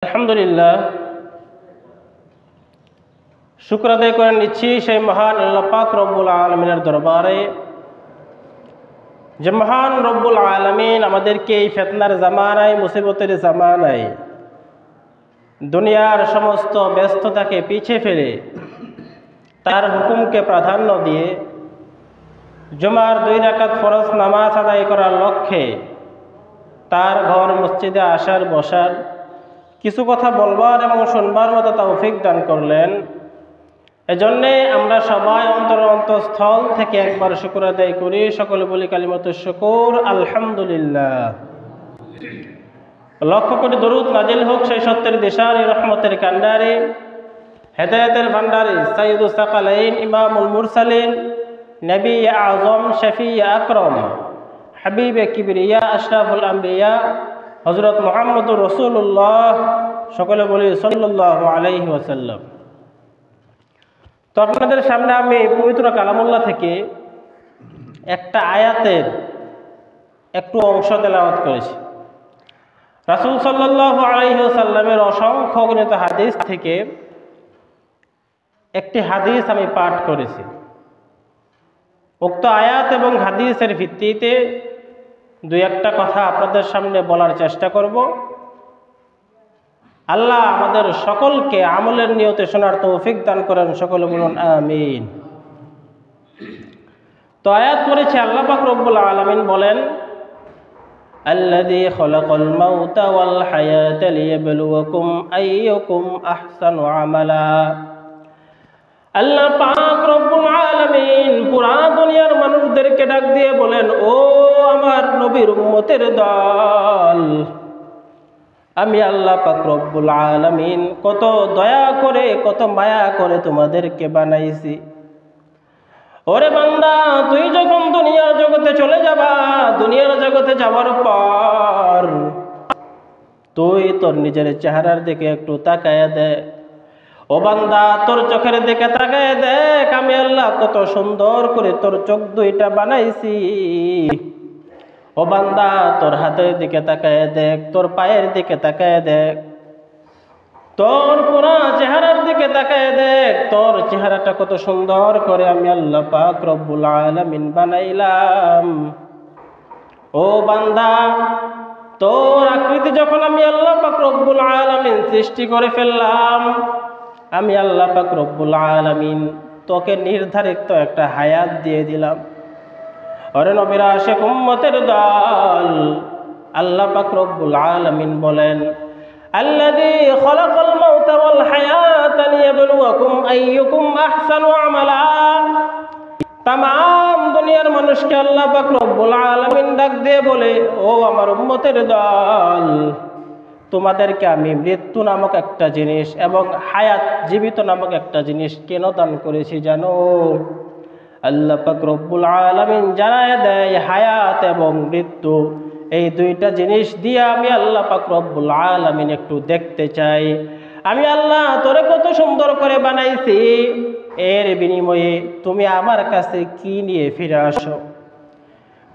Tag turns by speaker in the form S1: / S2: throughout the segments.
S1: আলহামদুলিল্লাহ, শুকর আদায় করে নিচ্ছি সেই মহান আল্লাহ পাক রব্বুল আলমিনের দরবারে, যে মহান রব্বুল আলমিন আমাদেরকে এই ফিতনার জামানায়, মুসিবতের জামানায় দুনিয়ার সমস্ত ব্যস্ততাকে পিছিয়ে ফেলে তার হুকুমকে প্রাধান্য দিয়ে জুমার 2 রাকাত ফরজ নামাজ আদায় করার লক্ষ্যে তার ঘর মসজিদে আসার বসার, কিছু কথা বলবার এবং শুনবার মতো তৌফিক দান করলেন। এজন্যে আমরা সবাই অন্তঃস্থল থেকে একবার শুকর আদায় করি। সকলে বলি কালিমাতুশ শুকুর, আলহামদুলিল্লাহ। লক্ষ কোটি দরুদ নাজিল হোক সেই সত্যের দিশারি, রহমতের কান্ডারি, হেদায়েতের ভান্ডারি, সাইয়্যিদুস সাকালাইন, ইমামুল মুরসালিন, নবী আযম, শফি আকরম, হাবিবে কিবরিয়া, আশরাফুল আম্বিয়া, হযরত মুহাম্মদুর রাসূলুল্লাহ। সকলে বলি সাল্লাল্লাহু আলাইহি ওয়াসাল্লাম। তো আপনাদের সামনে আমি পবিত্র কালামুল্লাহ থেকে একটা আয়াতের একটু অংশ তেলাওয়াত করেছি। রাসূল সাল্লাল্লাহু আলাইহি ওয়াসাল্লামের অসংখ্য গণিত হাদিস থেকে একটি হাদিস আমি পাঠ করেছি। উক্ত আয়াত এবং হাদিসের ভিত্তিতে 2-1টা কথা আপনাদের সামনে বলার চেষ্টা করব। আল্লাহ আমাদের সকলকে আমলের নিয়তে শোনার তৌফিক দান করেন। সকলে বলুন আমিন। তো আয়াত পড়েছে, আল্লাহ পাক রব্বুল আলামিন বলেন, আল্লাযী খালাকাল মাউতা ওয়াল হায়াতা লিয়াবলুয়াকুম আইয়ুকুম আহসানু আমালা। আল্লাহ পাক রব্বুল আলামিন পুরা দুনিয়ার মানুষদেরকে ডাক দিয়ে বলেন, ও আমার নবীর উম্মতের দল, আমি আল্লাহ পাক রব্বুল আলামিন কত দয়া করে, কত মায়া করে তোমাদেরকে বানাইছি। ওরে বান্দা, তুই যখন দুনিয়ার জগতে চলে যাবা, দুনিয়ার জগতে যাওয়ার পর তুই তোর নিজের চেহারার দিকে একটু তাকায় দে। ও বান্দা, তোর চোখের দিকে তাকায় দেখ, আমি আল্লাহ কত সুন্দর করে তোর চোখ 2টা বানাইছি। ও বান্দা, তোর হাতের দিকে তাকায় দেখ, তোর পায়ের দিকে তাকায় দেখ, তোর পুরা চেহারার দিকে তাকায় দেখ, তোর চেহারাটা কত সুন্দর করে আমি আল্লাহ পাক রব্বুল আলামিন বানাইলাম। ও বান্দা, তোর আকৃতি যখন আমি আল্লাহ পাক রব্বুল আলামিন সৃষ্টি করে ফেললাম, আমি আল্লাহ পাক রব্বুল আলামিন তোকে নির্ধারিত একটা হায়াত দিয়ে দিলাম। ওরে নবীর আশিক উম্মতের দল, আল্লাহ পাক রব্বুল আলামিন বলেন, আল্লাযী খালাকাল মাউতা ওয়াল হায়াতা লিয়াবলুয়াকুম আইয়ুকুম আহসানু আমালা। তামাম দুনিয়ার মানুষকে আল্লাহ পাক রব্বুল আলামিন ডাক দিয়ে বলে, ও আমার উম্মতের দল, তোমাদেরকে আমি মৃত্যু নামক একটা জিনিস এবং হায়াত, জীবিত নামক একটা জিনিস কেন দান করেছি জানো? আল্লাহ পাক রব্বুল আলামিন জানায় দেয়, হায়াত এবং মৃত্যু এই 2টা জিনিস দিয়ে আমি আল্লাহ পাক রব্বুল আলামিন একটু দেখতে চাই, আমি আল্লাহ তোরে কত সুন্দর করে বানাইছি, এর বিনিময়ে তুমি আমার কাছে কি নিয়ে ফিরে আসো?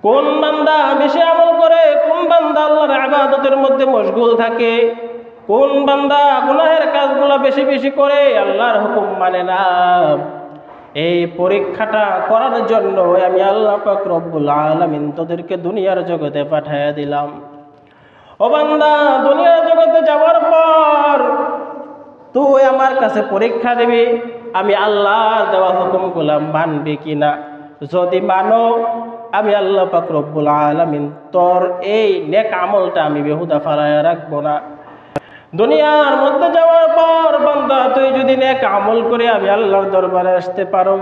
S1: কোন বান্দা বেশি আমল করে, কোন বান্দা আল্লাহর ইবাদতের মধ্যে মশগুল থাকে, কোন বান্দা গুনাহের কাজগুলো বেশি বেশি করে, আল্লাহর হুকুম মানে না, এই পরীক্ষাটা করার জন্য আমি আল্লাহ পাক রব্বুল আলামিন তোদেরকে দুনিয়ার জগতে পাঠাইয়া দিলাম। ও বান্দা, দুনিয়ার জগতে যাওয়ার পর তুই আমার কাছে পরীক্ষা দিবি, আমি আল্লাহর দেওয়া হুকুমগুলো মানবি কিনা। যদি মানো, আমি আল্লাহ পাক রব্বুল আলামিন তোর এই নেক আমলটা আমি বেহুদা ফালায়া রাখবো না। দুনিয়ার মধ্যে যাওয়ার পর বান্দা, তুই যদি নেক আমল করে আমি আল্লাহর দরবারে আসতে পারো,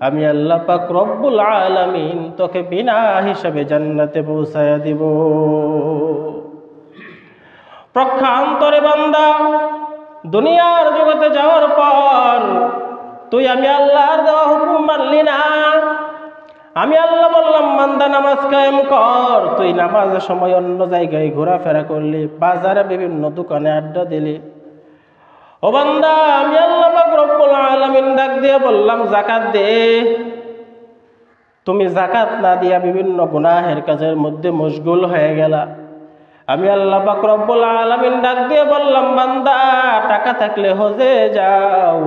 S1: আমি আল্লাহ পাক রব্বুল আলামিন তোকে বিনা হিসাবে জান্নাতে পৌঁছায়া দিব। প্রক্ষান্তরে বান্দা, দুনিয়ার জগতে যাওয়ার পর তুই আমি আল্লাহর দেওয়া হুকুম মানলি না। আমি আল্লাহ বললাম, বান্দা নামাজ কায়েম কর, তুই নামাজের সময় অন্য জায়গায় ঘোরাফেরা করলি, বাজারে বিভিন্ন দোকানে আড্ডা দিলি। ও বান্দা, আমি আল্লাহ পাক রব্বুল আলামিন ডাক দিয়ে বললাম, যাকাত দে, তুমি যাকাত না দিয়া বিভিন্ন গুনাহের কাজের মধ্যে মশগুল হয়ে গেলা। আমি আল্লাহ পাক রব্বুল আলামিন ডাক দিয়ে বললাম, বান্দা টাকা থাকলে হজে যাও।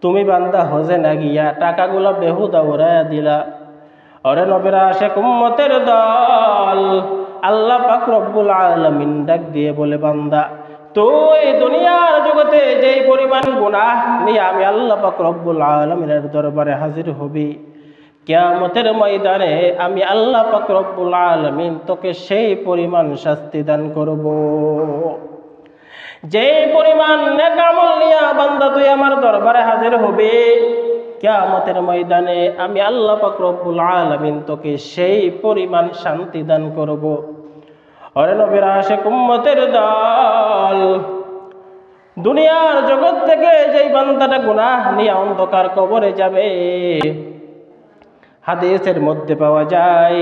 S1: তুমি বান্দা হজে না গিয়া টাকাগুলো বেহুদা উড়াইয়া দিলা। ওরে নবীর আশিক উম্মতের দল, আল্লাহ পাক রব্বুল আলামিন ডাক দিয়ে বলে, বান্দা তুই দুনিয়ার জগতে যেই পরিমাণ গুনাহ নিয়ে আমি আল্লাহ পাক রব্বুল আলামিনের দরবারে হাজির হবি, কিয়ামতের ময়দানে আমি আল্লাহ পাক রব্বুল আলামিন তোকে সেই পরিমাণ শাস্তি দান করব। যেই পরিমাণ নেক আমল নিয়ে বান্দা তুই আমার দরবারে হাজির হবি, কিয়ামতের ময়দানে আমি আল্লাহ পাক রব্বুল আলামিন তোকে সেই পরিমাণ শান্তি দান করব। ওরে নবীর আশিক উম্মতের দল, দুনিয়ার জগৎ থেকে যেই বান্দাটা গুনাহ নিয়ে অন্ধকার কবরে যাবে, হাদিসের মধ্যে পাওয়া যায়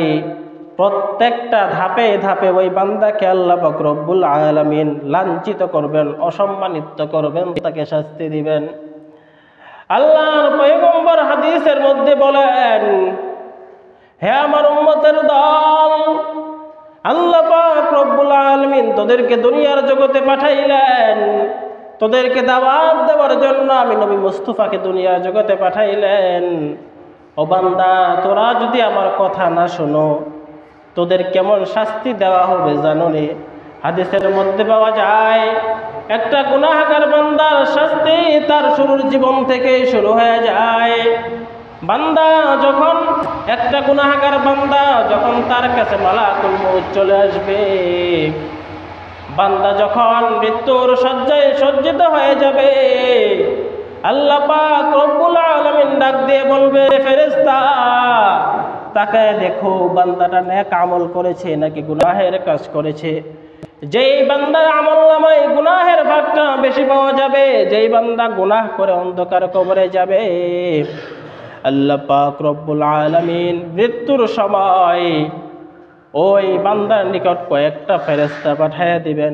S1: প্রত্যেকটা ধাপে ধাপে ওই বান্দাকে আল্লাহ পাক রব্বুল আলামিন লাঞ্ছিত করবেন, অসম্মানিত করবেন, তাকে শাস্তি দিবেন। আল্লাহর পয়গম্বর হাদিসের মধ্যে বলেন, হে আমার উম্মতের দল, আল্লাহ পাক রব্বুল আলামিন তোদেরকে দুনিয়ার জগতে পাঠাইলেন, তোদেরকে দাওয়াত দেওয়ার জন্য আমি নবী মুস্তাফাকে দুনিয়ার জগতে পাঠাইলেন। ও বান্দা, তোরা যদি আমার কথা না শোনো, তোদের কেমন শাস্তি দেওয়া হবে জানো রে? হাদিসের মধ্যে পাওয়া যায় একটা গুনাহগার বান্দার শাস্তি তার শুরুর জীবন থেকে শুরু হয়ে যায়। বান্দা যখন একটা গুনাহগার বান্দা যখন তার কাছে মালাকুল মউত চলে আসবে, বান্দা যখন মৃত্যুর শয্যায় সজ্জিত হয়ে যাবে, আল্লাহ পাক রব্বুল আলামিন ডাক দিয়ে বলবে, ফেরেশতা তাকে দেখো বান্দাটা নেক আমল করেছে নাকি গুনাহের কাজ করেছে। যেই বান্দার আমলনামায় গুনাহের ভাগটা বেশি পাওয়া যাবে, যেই বান্দা গুনাহ করে অন্ধকার কবরে যাবে, আল্লাহ পাক রব্বুল আলামিন মৃত্যুর সময় ওই বান্দার নিকট কয়েকটা ফেরেশতা পাঠিয়ে দিবেন।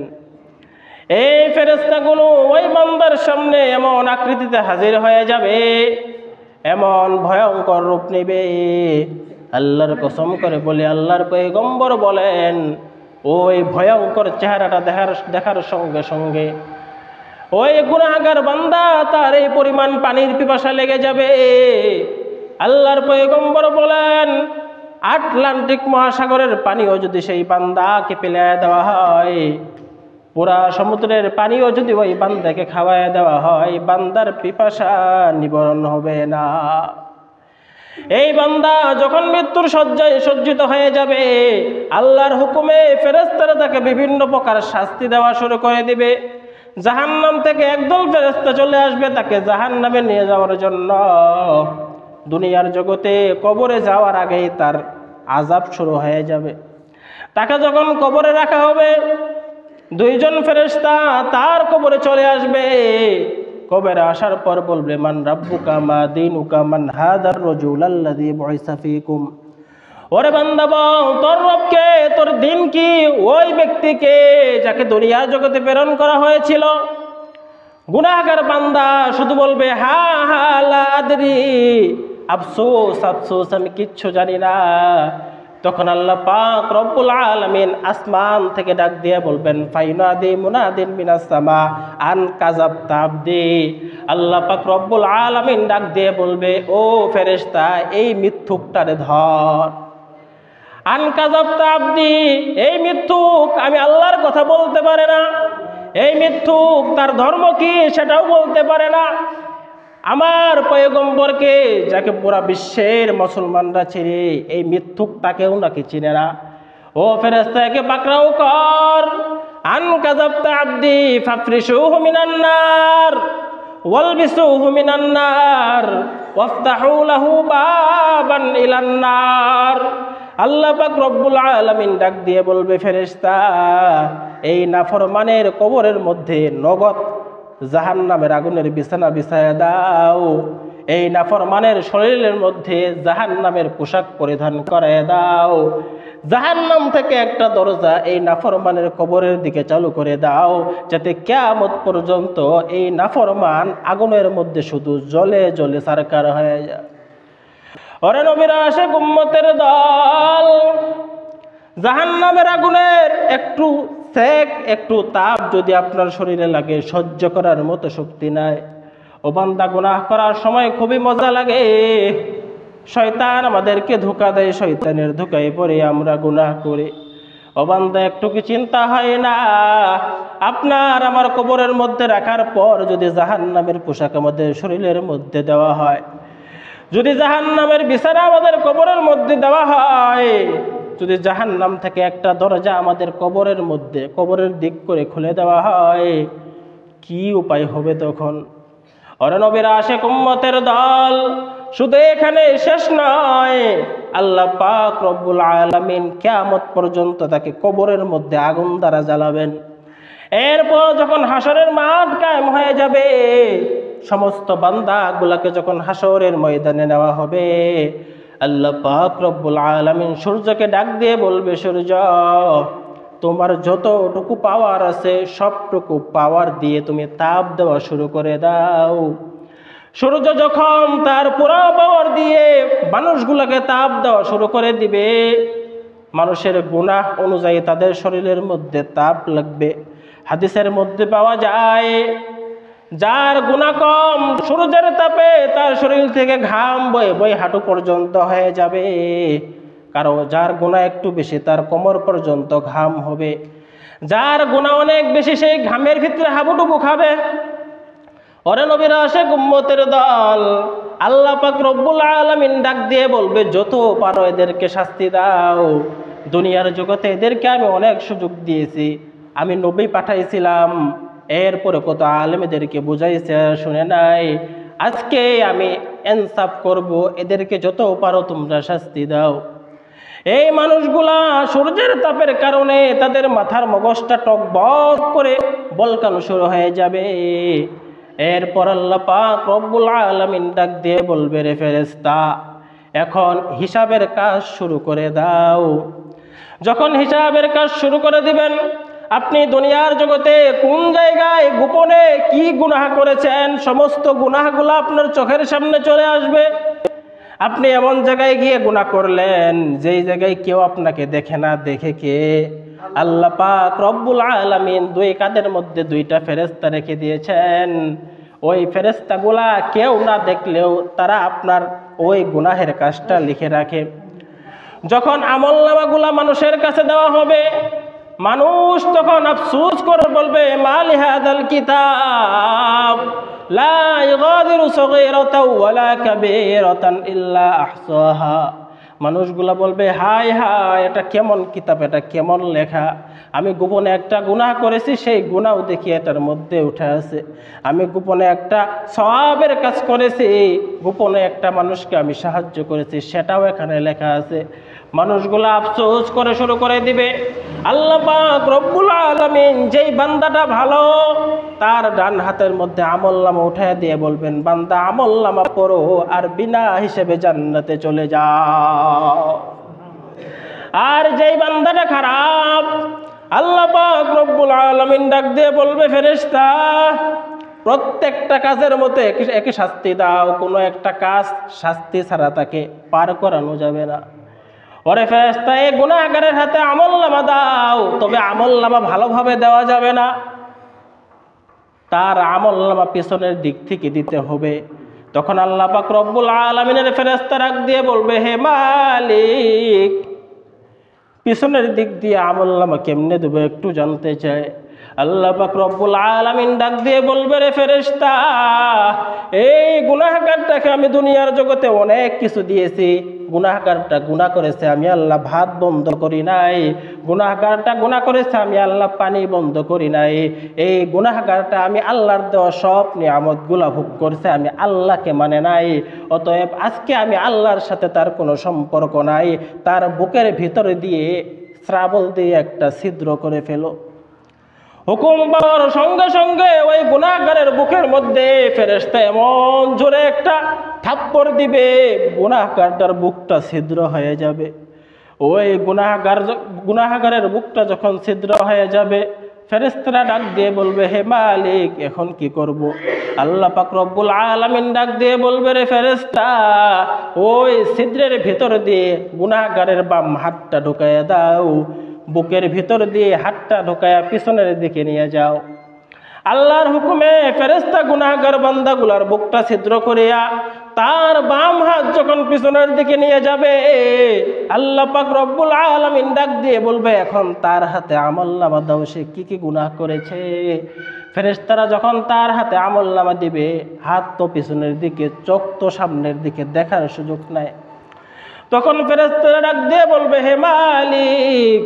S1: এই ফেরেশতাগুলো ওই বান্দার সামনে এমন আকৃতিতে হাজির হয়ে যাবে, এমন ভয়ঙ্কর রূপ নেবে, আল্লাহর কসম করে বলে আল্লাহর পয়গম্বর বলেন, ওই ভয়ঙ্কর চেহারাটা দেখার সঙ্গে সঙ্গে ওই গুনাহগার বান্দা তার এই পরিমাণ পানির পিপাসা লেগে যাবে। আল্লাহর পয়গম্বর বলেন, আটলান্টিক মহাসাগরের পানিও যদি সেই বান্দাকে পেলায় দেওয়া হয়, পুরা সমুদ্রের পানিও যদি ওই বান্দাকে খাওয়ায় দেওয়া হয়, বান্দার পিপাসা নিবারণ হবে না। এই বান্দা যখন মৃত্যুর শয্যায় সজ্জিত হয়ে যাবে, আল্লাহর হুকুমে ফেরেশতারা তাকে বিভিন্ন প্রকার শাস্তি দেওয়া শুরু করে দিবে। জাহান্নাম থেকে একদল ফেরেশতা চলে আসবে তাকে জাহান্নামে নিয়ে যাওয়ার জন্য। দুনিয়ার জগতে কবরে যাওয়ার আগেই তার আযাব শুরু হয়ে যাবে। তাকে যখন কবরে রাখা হবে, দুইজন ফেরেশতা তার কবরে চলে আসবে। কবরে আসার পর বলবে, মান রাব্বুকা মা দীনুকা মান হাদার রাজুল আল্লাযী বুইসা ফীকুম। ওরে বান্দা বল, তোর রবকে, তোর দিন কি? ওই ব্যক্তিকে যাকে দুনিয়ার জগতে প্রেরণ করা হয়েছিল। গুনাহগার বান্দা শুধু বলবে, হা হা লা আদরি, আফসোস আফসোস, আমি কিচ্ছু জানি না। তখন আল্লাহ পাক রব্বুল আলামিন আসমান থেকে ডাক দিয়ে বলবেন, ফাইনাদি মুনাদিন মিনাস সামা আন কাযাবতা আবদি। আল্লাহ পাক রব্বুল আলামিন ডাক দিয়ে বলবে, ও ফেরেশতা, এই মিথ্যুকটারে ধর। আন কাযাবতা আবদি, এই মিথ্যুক আমি আল্লাহর কথা বলতে পারে না, এই মিথ্যুক তার ধর্ম কি সেটাও বলতে পারে না। আমার পয়গম্বরকে যাকে পুরা বিশ্বের মুসলমানরা চিনে, এই মিথ্যুক তাকেও নাকি চিনে না। ও ফেরেশতা, একে পাকড়াও কর। আন কাযাবতা আবদি ফাফরিশুহু মিনান নার ওয়ালবিসুহু মিনান নার ওয়াফতাহু লাহু বাবান ইলান নার। আল্লাহ পাক রব্বুল আলামিন ডাক দিয়ে বলবে, ফেরেশতা, এই নাফরমানের কবরের মধ্যে নগদ জাহান্নামের আগুনের বিছানা বিছায়া দাও। এই নাফরমানের শরীরের মধ্যে জাহান্নামের পোশাক পরিধান করায় দাও। জাহান্নাম থেকে একটা দরজা এই নাফরমানের কবরের দিকে চালু করে দাও, যাতে কিয়ামত পর্যন্ত এই নাফরমান আগুনের মধ্যে শুধু জ্বলে জ্বলে সারকার হয়ে যায়। ওরে নবীর আশিক উম্মতের দল, জাহান্নামের আগুনের একটু সেক, একটু তাপ যদি আপনার শরীরে লাগে, সহ্য করার মতো শক্তি নাই। ও বান্দা, গুনাহ করার সময় খুবই মজা লাগে। শয়তান আমাদেরকে ধোঁকা দেয়, শয়তানের ধোঁকায় পড়ে আমরা গুনাহ করি। ও বান্দা, একটু কি চিন্তা হয় না? আপনার আমার কবরের মধ্যে রাখার পর যদি জাহান্নামের পোশাক আমাদের শরীরের মধ্যে দেওয়া হয়, যদি জাহান্নামের বিছানা আমাদের কবরের মধ্যে দেওয়া হয়, যদি জাহান্নাম থেকে একটা দরজা আমাদের কবরের মধ্যে, কবরের দিক করে খুলে দেওয়া হয়, কি উপায় হবে তখন? ওরে নবীর আশিক উম্মতের দল, শুধু এখানে শেষ নয়, আল্লাহ পাক রব্বুল আলামিন কিয়ামত পর্যন্ত তাকে কবরের মধ্যে আগুন দ্বারা জ্বালাবেন। এরপর যখন হাসরের মাঠ কায়েম হয়ে যাবে, সমস্ত বান্দাগুলোকে যখন হাসরের ময়দানে নেওয়া হবে, আল্লাহ পাক রব্বুল আলামিন সূর্যকে ডাক দিয়ে বলবে, সূর্য, তোমার যতটুকু পাওয়ার আছে সবটুকু পাওয়ার দিয়ে তুমি তাপ দেওয়া শুরু করে দাও। সূর্য যখন তার পুরো পাওয়ার দিয়ে মানুষগুলোকে তাপ দেওয়া শুরু করে দিবে, মানুষের গুনাহ অনুযায়ী তাদের শরীরের মধ্যে তাপ লাগবে। হাদিসের মধ্যে পাওয়া যায়, যার গুনাহ কম, সূর্যের তাপে তার শরীর থেকে ঘাম বয়ে বয়ে হাঁটু পর্যন্ত হয়ে যাবে। কারো যার গুনাহ একটু বেশি, তার কোমর পর্যন্ত ঘাম হবে। যার গুনাহ অনেক বেশি, সেই ঘামের ভিতরে হাবুডুবু খাবে। ওরে নবীর আশিক উম্মতের দল, আল্লাহ পাক রব্বুল আলামিন ডাক দিয়ে বলবে, যত পারো এদেরকে শাস্তি দাও। দুনিয়ার জগতে এদেরকে আমি অনেক সুযোগ দিয়েছি, আমি নবী পাঠাইছিলাম, এরপরে কত আলেমদেরকে বুঝাইছে, শুনে নাই। আজকে আমি ইনসাফ করব, এদেরকে যত পারো তোমরা শাস্তি দাও। এই মানুষগুলা সূর্যের তাপের কারণে তাদের মাথার মগজটা টকবক করে বলকানো শুরু হয়ে যাবে। এরপর আল্লাহ পাক রব্বুল আলামিন ডাক দিয়ে বলবে, রে ফেরেশতা, এখন হিসাবের কাজ শুরু করে দাও। যখন হিসাবের কাজ শুরু করে দিবেন, আপনি দুনিয়ার জগতে কোন জায়গায় গোপনে কি গুনাহ করেছেন, সমস্ত গুনাহগুলো আপনার চোখের সামনে চলে আসবে। আপনি এমন জায়গায় গিয়ে গুনাহ করলেন যেই জায়গায় কেউ আপনাকে দেখে না, দেখে কে? আল্লাহ পাক রব্বুল আলামিন দুই কাঁধের মধ্যে দুইটা ফেরেশতা রেখে দিয়েছেন। ওই ফেরেশতাগুলা কেউ না দেখলেও তারা আপনার ওই গুনাহের কাজটা লিখে রাখে। যখন আমলনামাগুলা মানুষের কাছে দেওয়া হবে, মানুষ তখন আফসোস করে বলবে, মালি হাদাল কিতাব লা ইগাদিরু সগীরাতাও ওয়ালা কাবীরাতান ইল্লা আহসাহা। মানুষগুলা বলবে, হায় হায়, এটা কেমন কিতাব, এটা কেমন লেখা। আমি গোপনে একটা গুনাহ করেছি, সেই গুনাহও দেখি এটার মধ্যে উঠে আছে। আমি গোপনে একটা সওয়াবের কাজ করেছি, গোপনে একটা মানুষকে আমি সাহায্য করেছি, সেটাও এখানে লেখা আছে। মানুষগুলা আফসোস করে শুরু করে দিবে। আল্লাহ পাক রব্বুল আলামিন যেই বান্দাটা ভালো, তার ডান হাতের মধ্যে আমলনামা উঠায় দিয়ে বলবেন, বান্দা আমলনামা পড়ো আর বিনা হিসেবে জান্নাতে চলে যাও। আর যেই বান্দাটা খারাপ, আল্লাহ পাক রব্বুল আলামিন ডাক দিয়ে বলবে, ফেরেশতা, প্রত্যেকটা কাজের মধ্যে একই শাস্তি দাও, কোনো একটা কাজ শাস্তি ছাড়া তাকে পার করানো যাবে না। ওরে ফেরেশতা, এই গুনাহগারের হাতে আমলনামা দাও, তবে আমলনামা ভালোভাবে দেওয়া যাবে না, তার আমলনামা পিছনের দিক থেকে দিতে হবে। তখন আল্লাহ পাক রব্বুল আলামিনের ফেরেশতা ডাক দিয়ে বলবে, হে মালিক, পিছনের দিক দিয়ে আমলনামা কেমনে দেবো একটু জানতে চাই। আল্লাহ পাক রব্বুল আলামিন ডাক দিয়ে বলবে, রে ফেরেশতা, এই গুনাহগারটাকে আমি দুনিয়ার জগতে অনেক কিছু দিয়েছি। গুনাহগারটা গুনাহ করেছে, আমি আল্লাহ ভাত বন্ধ করি নাই। গুনাহগারটা গুনাহ করেছে, আমি আল্লাহ পানি বন্ধ করি নাই। এই গুনাহগারটা আমি আল্লাহর দেওয়া সব নিয়ামতগুলা ভোগ করছে, আমি আল্লাহকে মানে নাই। অতএব আজকে আমি আল্লাহর সাথে তার কোনো সম্পর্ক নাই। তার বুকের ভিতরে দিয়ে শ্রাবল দিয়ে একটা ছিদ্র করে ফেলো। হুকুম পাওয়ার সঙ্গে সঙ্গে ওই গুনাহগারের বুকের মধ্যে ফেরেশতা এমন জোরে একটা থাপ্পড় দিবে, গুনাহগারটার বুকটা ছিদ্র হয়ে যাবে। ওই গুনাহগারের বুকটা যখন ছিদ্র হয়ে যাবে, ফেরেশতারা ডাক দিয়ে বলবে, হে মালিক এখন কি করব? আল্লাহ পাক রব্বুল আলামিন ডাক দিয়ে বলবে, রে ফেরেশতা, ওই ছিদ্রের ভিতর দিয়ে গুনাহগারের বাম হাতটা ঢুকাইয়া দাও, বুকের ভিতর দিয়ে হাতটা ঢুকাইয়া পিছনের দিকে নিয়ে যাও। আল্লাহর হুকুমে ফেরেশতা গুনাহগার বান্দাগুলার বুকটা ছিদ্র করিয়া তার বাম হাত যখন পিছনের দিকে নিয়ে যাবে, আল্লাহ পাক রব্বুল আলামিন ডাক দিয়ে বলবে, এখন তার হাতে আমলনামা দাও, সে কি কি গুনাহ করেছে। ফেরেশতারা যখন তার হাতে আমলনামা দিবে, হাত তো পিছনের দিকে, চোখ তো সামনের দিকে, দেখার সুযোগ নাই। তখন ফেরেশতারা ডাক দিয়ে বলবে, হে মালিক,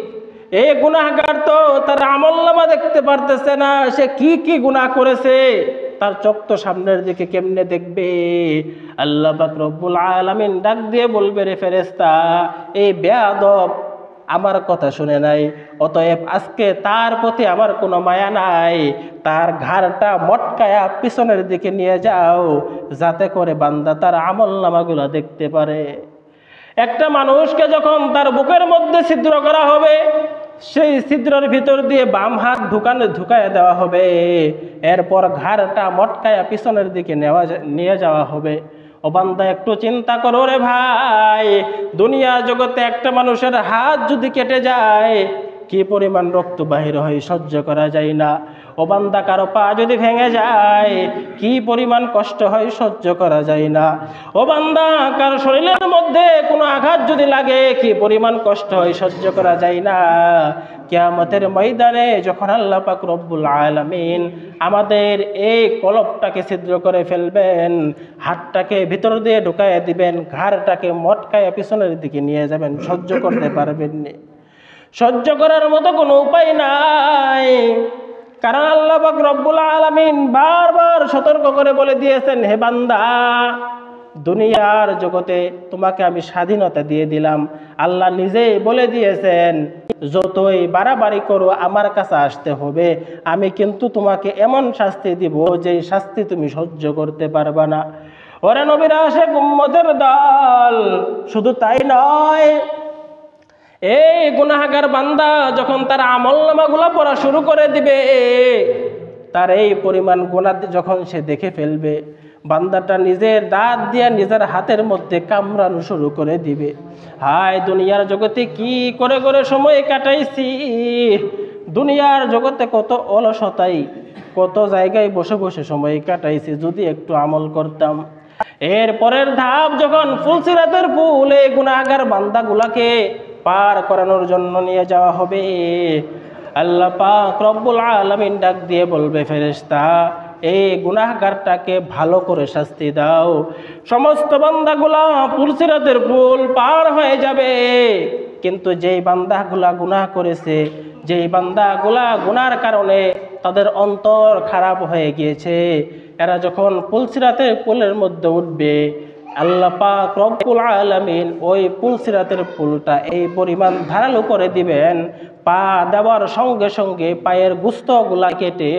S1: এই গুনাহগার তো তার আমলনামা দেখতে পারতেছে না, সে কি কি গুনাহ করেছে, তার চোখ তো সামনের দিকে, কেমনে দেখবে? আল্লাহ পাক রব্বুল আলামিন ডাক দিয়ে বলবে, রে ফেরেশতা, এই বেয়াদব আমার কথা শুনে নাই, অতএব আজকে তার প্রতি আমার কোনো মায়া নাই, তার ঘাড়টা মটকায়া পিছনের দিকে নিয়ে যাও, যাতে করে বান্দা তার আমলনামাগুলো দেখতে পারে। একটা মানুষকে যখন তার বুকের মধ্যে ছিদ্র করা হবে, সেই ছিদ্রের ভিতর দিয়ে বাম হাত ঢুকায় দেওয়া হবে, এরপর ঘাড়টা মটকায়া পিছনের দিকে নিয়ে যাওয়া হবে। ও বান্দা, একটু চিন্তা করো রে ভাই, দুনিয়ার জগতে একটা মানুষের হাত যদি কেটে যায়, কি পরিমাণ রক্ত বাহির হয় সহ্য করা যায় না। ও বান্দা, কারো পা যদি ভেঙে যায়, কি পরিমাণ কষ্ট হয় সহ্য করা যায় না। ও বান্দা, কারো শরীরের মধ্যে কোনো আঘাত যদি লাগে, কি পরিমাণ কষ্ট হয় সহ্য করা যায় না। কিয়ামতের ময়দানে যখন আল্লাহ পাক রব্বুল আলামিন আমাদের এই কলবটাকে ছিদ্র করে ফেলবেন, হাতটাকে ভিতর দিয়ে ঢুকাইয়া দিবেন, ঘাড়টাকে মটকায় পিছনের দিকে নিয়ে যাবেন, সহ্য করতে পারবেন না। সহ্য করার মতো কোনো উপায় নাই, কারণ আল্লাহ পাক রব্বুল আলামিন বারবার সতর্ক করে বলে দিয়েছেন, হে বান্দা, দুনিয়ার জগতে তোমাকে আমি স্বাধীনতা দিয়ে দিলাম। আল্লাহ নিজেই বলে দিয়েছেন, যতই বাড়াবাড়ি করো আমার কাছে আসতে হবে, আমি কিন্তু তোমাকে এমন শাস্তি দিব যে শাস্তি তুমি সহ্য করতে পারবা না। ওরে নবীর আশিক উম্মতের দল, শুধু তাই নয়, এই গুনাহগার বান্দা যখন তার আমলনামাগুলো পড়া শুরু করে দিবে, তার এই পরিমাণ গুনাহ যখন সে দেখে ফেলবে, বান্দাটা নিজের দাঁত দিয়ে নিজের হাতের মধ্যে কামড়ানো শুরু করে দিবে। হায়, দুনিয়ার জগতে কি করে করে সময় কাটাইছি, দুনিয়ার জগতে কত অলসতাই, কত জায়গায় বসে বসে সময় কাটাইছি, যদি একটু আমল করতাম। এর পরের ধাপ যখন ফুলসিরাতের পুল এই গুনাহগার বান্দাগুলাকে পার করানোর জন্য নিয়ে যাওয়া হবে, আল্লাহ পাক রব্বুল আলামিন ডাক দিয়ে বলবে, ফেরেশতা, এই গুনাহগারটাকে ভালো করে শাস্তি দাও। সমস্ত বান্দাগুলা ফুলসিরাতের পুল পার হয়ে যাবে, কিন্তু যেই বান্দাগুলা গুনাহ করেছে, যেই বান্দাগুলা গুনার কারণে তাদের অন্তর খারাপ হয়ে গিয়েছে, এরা যখন ফুলসিরাতের পুলের মধ্যে উঠবে, আল্লাহ পাক রব্বুল আলামিন ওই ফুলসিরাতের পুলটা এই পরিমাণ ধারালো করে দিবেন, পা দেওয়ার সঙ্গে সঙ্গে পায়ের গোশতগুলা কেটে,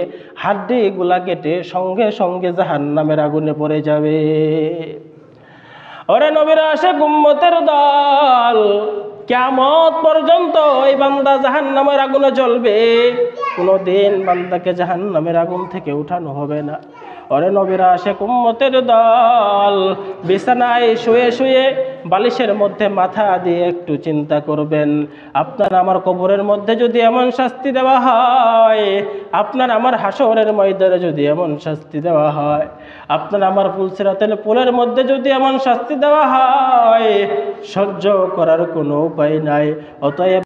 S1: হাড্ডিগুলা কেটে সঙ্গে সঙ্গে জাহান্নামের আগুনে পড়ে যাবে। ওরে নবীর আশিক উম্মতের দল, কিয়ামত পর্যন্ত ওই বান্দা জাহান্নামের আগুনে জ্বলবে, কোনোদিন বান্দাকে জাহান্নামের আগুন থেকে উঠানো হবে না। ওরে নবীর আশিক উম্মতের দল, বিছানায় শুয়ে শুয়ে বালিশের মধ্যে মাথা দিয়ে একটু চিন্তা করবেন, আপনার আমার কবরের মধ্যে যদি এমন শাস্তি দেওয়া হয়, আপনার আমার হাসরের ময়দানে যদি এমন শাস্তি দেওয়া হয়, আপনার আমার ফুলসিরাতের পুলের মধ্যে যদি এমন শাস্তি দেওয়া হয়, সহ্য করার কোনো উপায় নাই। অতএব